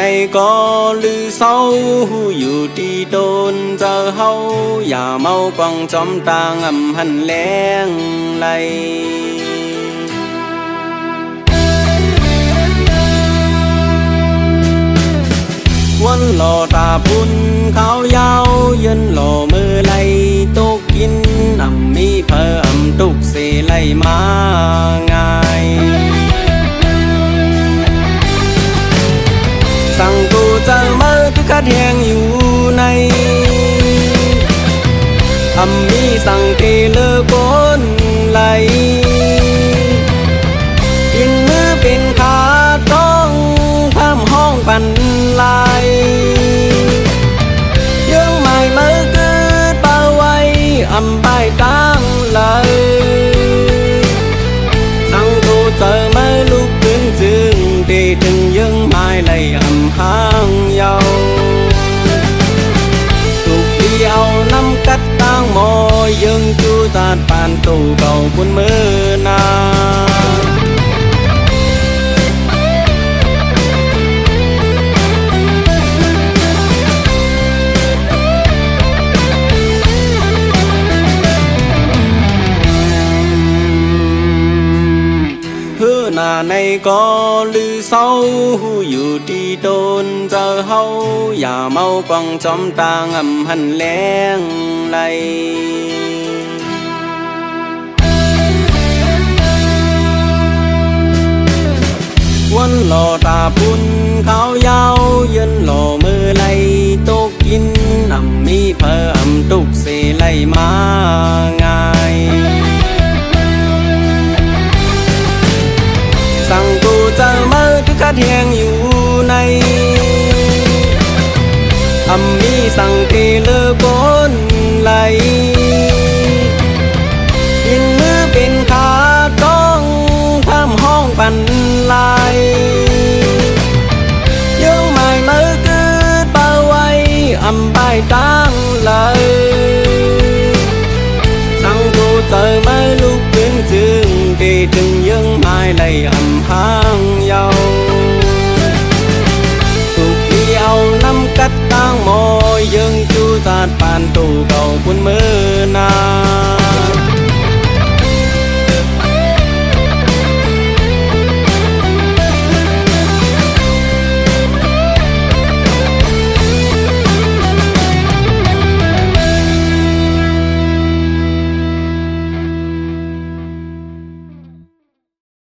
này có lư sâuอยู่ที่โดนเจอเฮาอย่าเมากวางจอมตางหันแรงไหลวันหล่อตาพุ่นขาวยาวยืนหล่อมือไหลตกกินมีเพิ่มตุกเสไหลมาง่ายสั่งกูเจอเมื่อทุกขัดแหงอยู่ในมีสั่งเกลือก้นไหลกินมือเป็นขาต้องทำห้องปันลายยังไม่เมื่อเกิดเป่าไว้ไปตั้งเลยสั่งกูเจอเมื่อลูกขึ้นจึงดีถึงยังไม่เลยห่างยาวถูกเดียวน้ำกัดตั้งมอยังจูตาดปานตู่เก่าบนมือนาในก็ลือเศร้าอยู่ที่โดนเจอเฮาอย่าเมากวางจอมตางหันแรงไหลวันหล่อตาพุ่นขาวยาวยืนหล่อมือไหลตกกินมีเพิ่มตุกเสไหลมาง่ายสั่งกูเจอเมื่อทุกขัดแหงอยู่ในมีสั่งเกลือก้นไหลกินมือเป็นขาต้องทำห้องปันลายยังไม่เมื่อเกิดเป่าไว้ไปตั้งเลยสั่งกูเจอเมื่อลูกขึ้นจึงดีถึงยังไม่เลยห่างยาวถูกเดียวน้ำกัดตั้งมอยังจูตาดปานตู่เก่าบนมือ